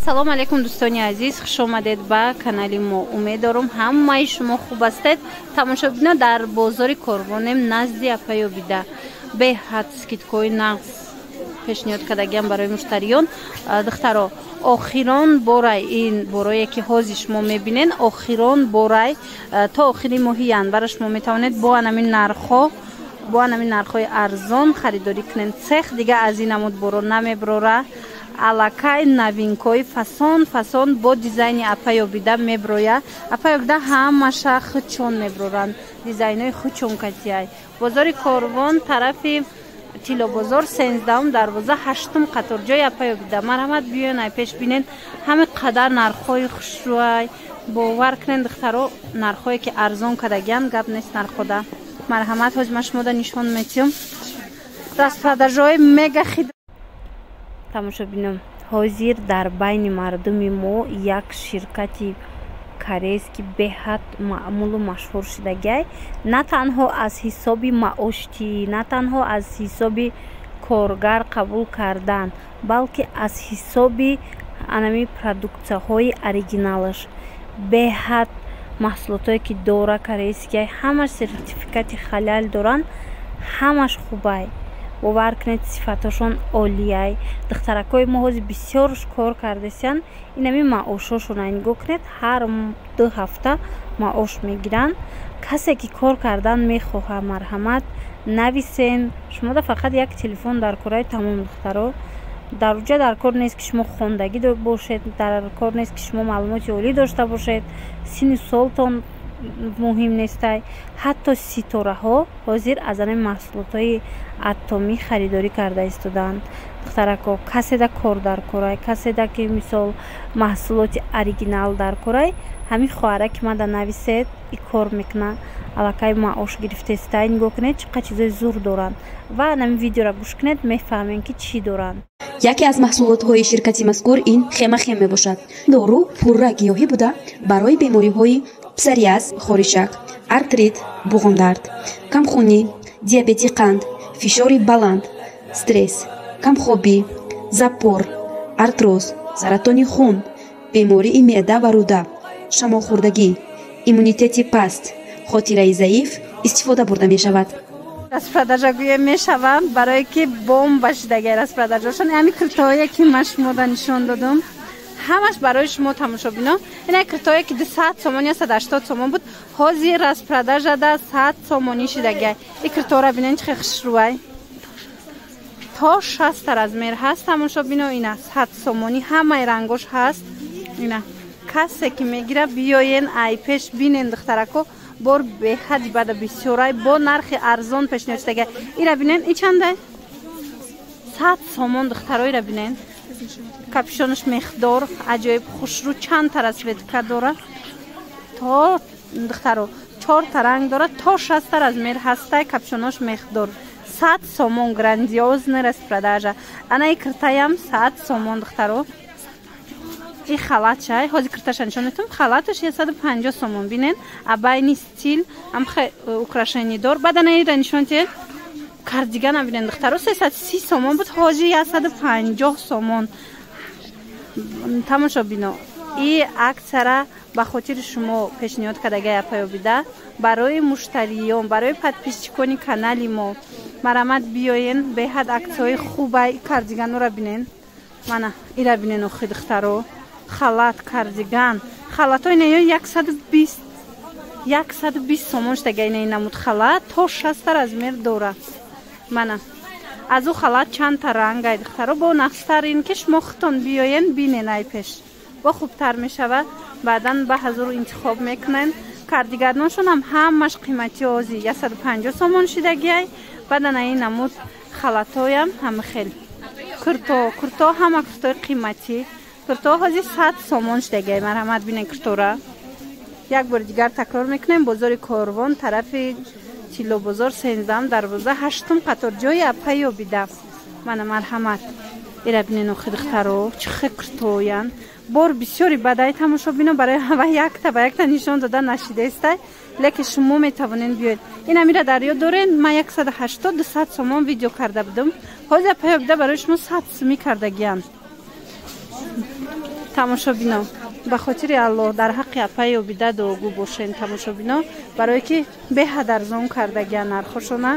салом алейкум дӯстони азиз, хуш омадед ба канали мо. Умеддорам ҳамаи шумо хуб астед. Тамошобино дар бозори Корвонем назди Апайобида беҳад скидкои нағз пешниҳод кардагиам барои муштариён. Духтаро, охирон борай ин борое ки ҳозир шумо мебинед, охирон борай то охири моҳи январ шумо метавонед бо анамин нархҳои арзон харидорӣ кунед. Цех дига аз ин намуд боро намеброра. Алакай новинкои фасон бо дизайни Апайобида меброя. Апайобида ҳамаша хучон меброранд, дизайнои хучонкатиай. Бозори Корвон тарафи Тилобозор 13 дарвоза 8 қатор ҷои Апайобида. Марҳамат биён ай пеш бинед ҳаме қадар нархҳои хушрӯай. Бовар кунед духтаро, нархҳое ки арзон кардагиан гап нест нархода. Марҳамат, ҳозир ман шумода нишон метиҳам. Распродажҳои мега хид тамошобинам, ҳозир дар байни мардуми мо як ширкати корейский беҳад маъмулу машҳур шудагай, на танҳо аз ҳисоби маоштӣ, на танҳо аз ҳисоби коргар қабул кардан, балки аз ҳисоби анами продуксияҳои оригиналаш. Беҳад маҳсулотое ки дора корейский, ҳамаш сертификати халал доранд, ҳамаш хубай. бовар кунед сифаташон олияй. Духтаракои мо ҳозир бисёр кор кардасиян. Инами маошошона нигоҳ кунед, ҳар 2 ҳафта маош мегиранд. Касе ки кор кардан мехоҳад, марҳамат нависен. Шумода фақат як телефон дар кораи тамом духтаро. дар уҷа дар кор нест ки шумо хондагӣ бошед, дар кор нест ки шумо маълумоти олӣ дошта бошед, синни солтон муҳим нестай. ҳатто ситораҳо ҳозир аз ани маҳсулотҳои атомӣ харидорӣ карда истоданд. духтарако, каседа кор дар корай, каседа ки мисол маҳсулоти оригинал дар корай, ҳамин хоҳара ки мада нависед и кор мекуна. алакай маош гирифтестай, нигоҳ кунед чӣ қадar чизои зур доранд ва намин видеоро гӯш кунед, мефаҳмед ки чӣ доранд. яке аз маҳсулотҳои ширкати мазкур ин хемахем мебошад. дору пурра гиёҳӣ буда барои бемориҳои псориаз, хоришак, артрит, буғондард, камхунӣ, диабети қанд, фишори баланд, стресс, камхобӣ, запор, артроз, саратони хун, бемории меъда ва рӯда, шамолхӯрдагӣ, иммунитети паст, хотираи заиф истифода бурда мешавад. распродажа гӯя мешавад барое ки бомба шудаги распродажашон. ҳамин куртаҳое ки ман шумода нишон додам, ҳамаш барои шумо тамошобино. ина куртаҳое ки 200 сомон я 180 сомон буд, ҳозир распродажада 100 сомонӣ шудагай. ин куртаҳоро бинен чӣ хушрӯай. то 60 размер ҳаст. тамошобино, ина 100 сомонӣ, ҳамаи рангош ҳаст. ина касе ки мегира биёен ай пеш бинен духтарако, бор беҳади бада бисёрай бо нархи арзон пешниҳод шудагай. ира бинен, и чандай? 100 сомон духтароира бинен. капюшонаш мехдор аҷоиб хушрӯ, чанд та расветка дора, то духтаро 4 та ранг дора, то 60 размер ҳастай. капюшонаш мехдор 100 сомон. грандиозна распродажа. ана и куртаям 100 сомон духтаро. и халатшай ҳозир курташа нишон метавонам. халаташ 150 сомон бинен. абайни стил ам украшени дор. баъд ана ира нишон тиҳед кардигана бинен духтаро 330 сомон буд, ҳозир 150 сомон. тамошобино, и аксара ба хотири шумо пешниҳод кардагай Апайобида барои муштариён, барои подписчикони канали мо. марҳамат биёен, беҳад аксияҳои хубай. кардиганора бинен, мана ира бинен. охи духтаро, халат, кардиган, халатҳои наё 120 сомон шудагай. ина намуд халат то 60 размер дора. мана аз ӯ халат чанд та рангай духтаро, бо нақстарин ки шумо худтон биёен бинен ай пеш, бо хубтар мешавад. баъдан ба ҳазуру интихоб мекунен. кардиганошон ҳам ҳамаш қимати ҳозир 150 сомон шудагиай. баъдан ин намуд халатҳоям ҳама хел курто ҳама куртои қиматӣ. курто ҳозир 100 сомон шудагиай. марҳамат бинен куртора. як бори дигар такрор мекунем. бозори Корвон тарафи Тилобозор 13 дарвоза 8 қатор ҷои Апайобида. мана марҳамат ира бинен. охи духтаро, чӣ хел куртоян. бор бисёри бадай тамошобино барои ҳама якта ба якта нишон дода нашидаестай, лекин шумо метавонед биёед. ин амира дар ёд доред, ман 180-200 сомон видео карда будам. ҳозир Апайобида барои шумо 100 сомӣ кардагиам. тамошобино ба хотири аллоҳ дар ҳаққи апаи обида дуогӯ бошен. Тамошобино барое ки беҳад арзон кардагиан нархошона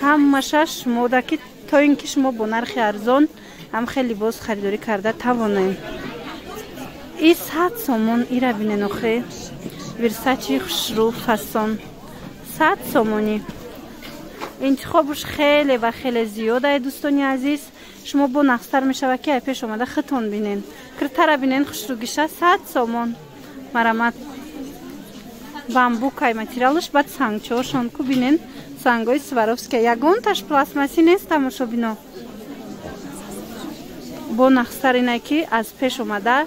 ҳамашаш шумода ки то ин ки шумо бо нархи арзон ҳам хеле либос харидорӣ карда тавонем. И 100 сомон ира бинен охе вирсачи хушрӯ фасон 100 сомонӣ. интихобш хеле ва хеле зиёд ай дӯстони азиз. шумо бо нақстар мешавад ки ай пеш омада хитон бинен киртара бинен хушрӯгиша 100 сомон. марамат бамбук ай материалш баъд сангчоошон ку бинен сангои сваровския ягонташ пластмаси нест. тамошобино бо нақстар инай ки аз пеш омада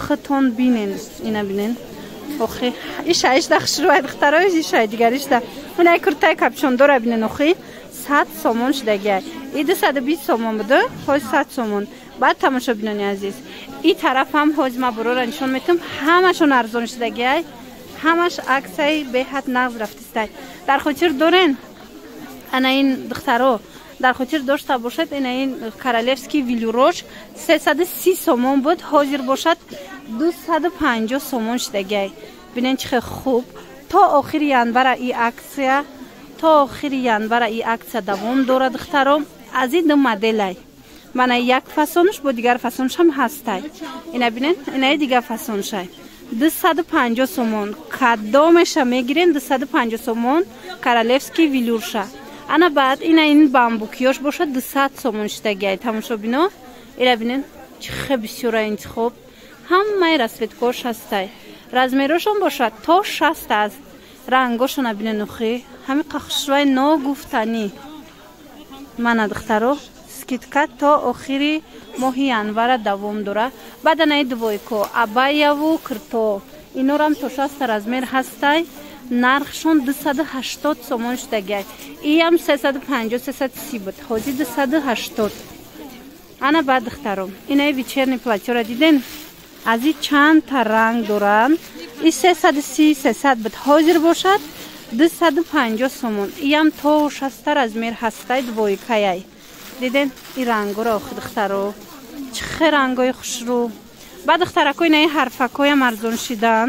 хитон бинен. ина бинен охи ишаишда хушрӯай духтаро ишай дигаришда унай куртай капшондора бинен охи 100 сомон шудагиай. И 220 сомон буду ҳоз 100 сомон. баъд тамошобинони азиз и тараф ҳам ҳоз ма бурора нишон метам ҳамашон арзон шудагиай. ҳамаш аксияи беҳад нағз рафтистай. дар хотир дорен ана ин духтаро дар хотир дошта бошад. ина ин королевский велюрош 330 сомон буд ҳозир бошад 250 сомон шудагиай. бинен чихе хуб. то охири январа и аксия давом дорад духтаро. аз ин ду моделай мана як фасонш бо дигар фасонш ҳам ҳастай. ина бинен ина дигар фасоншай 250 сомон кадомеша мегирен 250 сомон королевский велюрша. ана баъд ина ин бамбукиёш бошад 200 сомон шудагиай. тамошобино ира бинен чихе бисёра интихоб ҳамаи расветкош ҳастай. размерошон бошад то 60 аст. рангошона бинен охи ҳами қахшвай ногуфтанӣ. мана духтаро скидка то охири моҳи январа давом дора. баъд анаи двойко абаяву кирто инорам то 60 размер ҳастай. нархшон 280 сомон шудагиай. иам 350-330 буд ҳозир 280. ана баъд духтаро инаи вечерни платёра диден аз и чанд та ранг доранд. и 330-300 буд ҳозир бошад 250 сомон. иам то 60 размер ҳастай двойкаяй. диден и рангора охи духтаро чихе рангои хушрӯ. баъд духтарако инаи ҳарфакоям арзон шидан.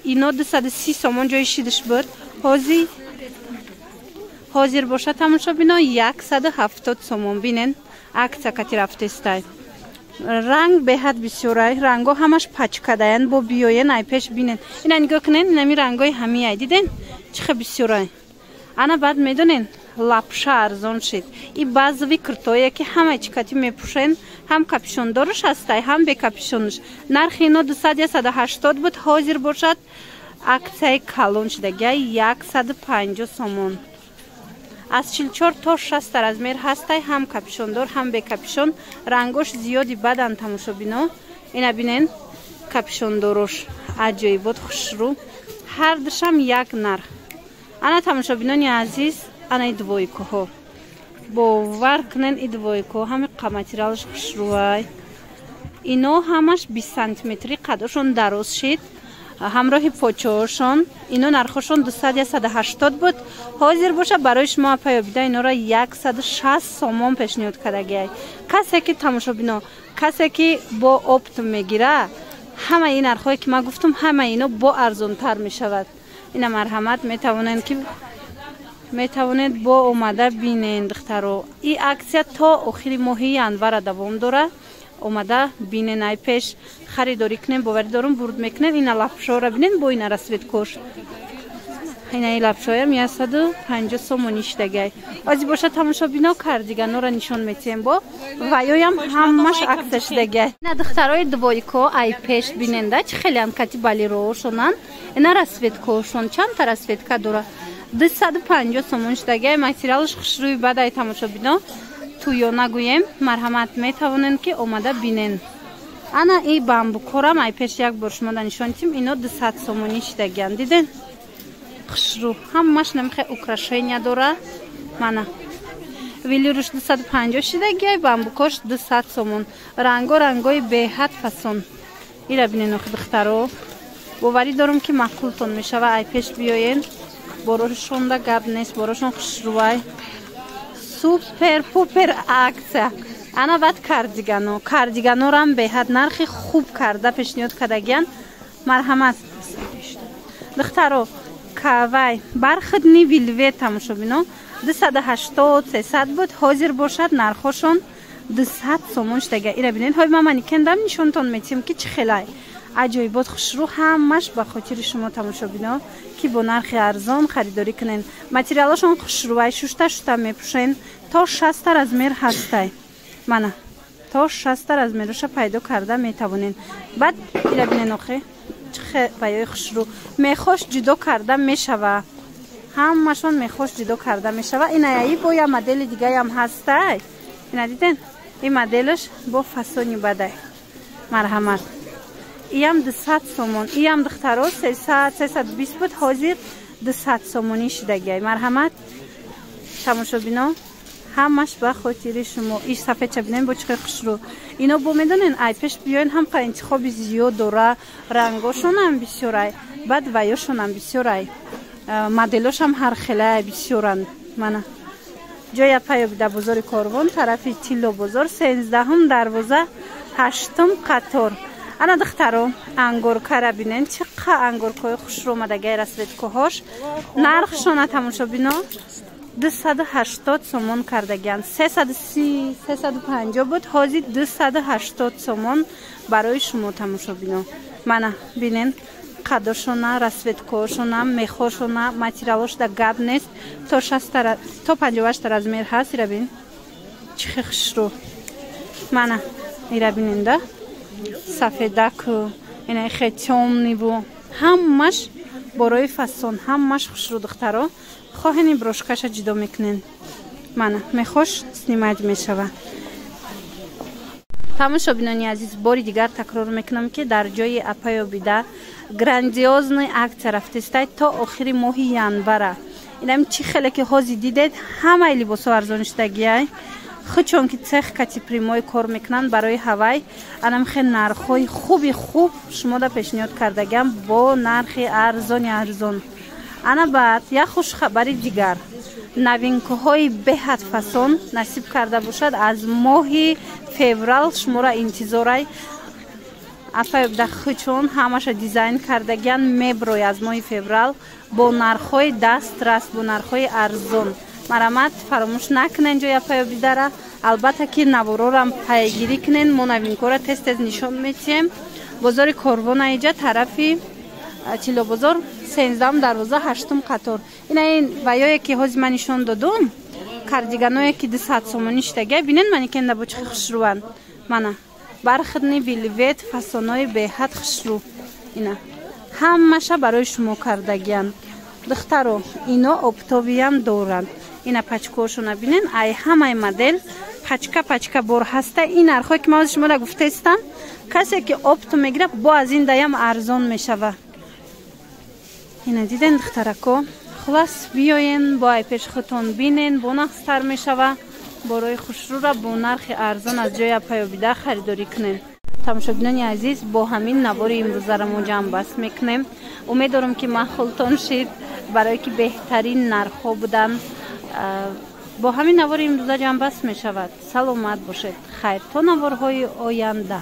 ино 230 сомон ҷои шидиш буд ҳозир бошад. тамошобино 170 сомон. бинен акция кати рафтестай. ранг беҳад бисёрай. ранго ҳамаш пачкадаян бо биёен ай пеш бинен. ина нигоҳ кунен инами рангои ҳамияй диден чихе бисёрай. ана баъд медонен лапша арзон шид. и баъзави куртое ки ҳамаи чикати мепӯшен ҳам капюшондорш ҳастай ҳам бекапюшонш. нархи ино 200-180 буд ҳозир бошад аксияи калон шудагиай 150 сомон. аз 44 то 60 размер ҳастай ҳам капюшондор ҳам бекапюшон. рангош зиёди бадан. тамошобино ина бинен капюшондорош аҷоибот хушрӯ ҳардушам як нарх. ана тамошобинони азиз ана и двойкоҳо бовар кунен. и двойко ҳами материалш хушрӯай. ино ҳамаш 20 сантиметри қадошон дароз шид ҳамроҳи почоошон. ино нархошон 200-180 буд ҳозир боша барои шумо апаёбида инора 160 сомон пешниҳод кардагиай. касе ки тамошобино касе ки бо опт мегира ҳама ин нархҳое ки ман гуфтам ҳама ино бо арзонтар мешавад. ина марҳамат метавонед ки метавонед бо омада бинен духтаро. и аксия то охири моҳи январа давом дора. омада бинен ай пеш харидорӣ кунен. боварӣ дорум бурд мекунен. ина лапшора бинен бо ина расветкош. инаи лапшоям 150 сомонӣ шудагиай. ози боша тамошобино кардиганора нишон метиҳем бо ваёям ҳамаш аксия шудагиай. ина духтарои двойко ай пеш биненда чи хелеам кати балироошонан. ина расветкоошон чандта расветка дора 250 сомон шудагиай. материалш хушрӯи бадай тамошобино туё нагӯем. марҳамат метавонен ки омада бинен. ана и бамбукорам ай пеш як бор шумода нишон дидим. ино 200 сомонӣ шудагиан. диден хушрӯ ҳамаш намхе украшения дора. мана велюрш 250 шудагиай. бамбукош 200 сомон. рангои беҳад фасон. ира бинен охи духтаро боварӣ дорум ки маъқултон мешава. ай пеш биёен борошонда гап нест. борошон хушрӯай супер пупер аксия. ана баъд кардиганорам беҳад нархи хуб карда пешниҳод кардагиян. марҳамат духтаро кавай бархидни вилвет тамошобино 280-300 буд, ҳозир бошад нархошон 200 сомон штага. ира бинед ҳой мамани кендам нишонтон метиҳам ки чӣ хелай аҷоибот хушрӯ ҳамаш ба хотири шумо тамошобино ки бо нархи арзон харидорӣ кунен. материалошон хушрӯай шушта мепӯшен, то 60 размер ҳастай. мана то 60 размероша пайдо карда метавонен. баъд ира бинен охе чихе баёи хушрӯ мехош ҷудо карда мешава, ҳамашон мехош ҷудо карда мешава. инаи бо я модели дигаям ҳастай. ина диден ин моделаш бо фасони бадай. марҳамат иям 200 сомон, иям духтаро 300-320 буд, ҳозир 200 сомонӣ шидагиай. марҳамат тамошобино ҳамаш ба хотири шумо. иш сафедча бинен бо чихе хушрӯ. ино бо медонен ай пеш биёен ҳамқа интихоби зиёд дора, рангошонам бисёрай, баъд ваёшонам бисёрай, моделошам ҳар хелай бисёранд. мана ҷоя паёбида бозори Корвон, тарафи Тилло бозор, 13 дарвоза 8 қатор. ана духтаро ангоркара бинен чиқа ангоркаи хушрӯ омадагай расветкоҳош. нархшона тамошобино 280 сомон кардагиян. 330-350 буд, ҳозир 280 сомон барои шумо тамошобино. мана бинен қадошона, расветкоҳошона, мехошона, материалошда гап нест. то 58 размер ҳаст. ира бин чихе хушрӯ. мана ира биненда сафедаку инаи хетёмниву ҳамаш борои фасон, ҳамаш хушрӯ духтаро. хоҳени брошкаша ҷудо мекунен. мана мехош снимать мешава. тамошобинони азиз, бори дигар такрор мекунам ки дар ҷои апаёбида грандиозный аксия рафтестай то охири моҳи январа. инам чӣ хеле ки ҳозир дидед ҳамаи либосҳо арзоништагиай. хучон ки цех кати примой кор мекунанд барои ҳавай анамхе нархҳои хуби хуб шумода пешниҳод кардагиам бо нархи арзон. ана баъд як хушхабари дигар, новинкаҳои беҳад фасон насиб карда бошад. аз моҳи феврал шуморо интизорай. апаёбида хучон ҳамаша дизайн кардагиян меброи аз моҳи феврал бо нархҳои дастрас, бо нархҳои арзон. марҳамат фаромӯш накунен ҷои апаёбидара. албатта ки наворорам пайгирӣ кунен, мо новинкаҳоро тез нишон метиҳем. бозори Корвон аиҷа тарафи Тилло бозор, 13 дарвоза 8 қатор. ина ин ваёе ки ҳозир ман нишон додум, кардиганое ки 200 сомонӣ штагиай. бинен мани кенда бо чихе хушрӯанд. мана бархидни вилвет фасонои беҳад хушрӯ. ина ҳамаша барои шумо кардагиян. духтаро ино обтобиям доранд. ина пачкаҳошона бинен. ай ҳамаи модел пачка бор ҳаста. ин нархҳое ки ман ҳозир шуморо гуфтаистам, касе ки опто мегирад бо аз ин даям арзон мешава. ина диден духтарако, хулас биёен бо айпешхотон бинен, бо нақстар мешава. борои хушрӯра бо нархи арзон аз ҷои апаёбида харидорӣ кунен. тамошобинони азиз, бо ҳамин навори имрӯзара мо ҷамъбаст мекунем. умед дорам ки маъқултон шид, барое ки беҳтарин нархҳо буданд. бо ҳамин навори имрӯза ҷамъбаст мешавад. саломат бошед. хайр то наворҳои оянда.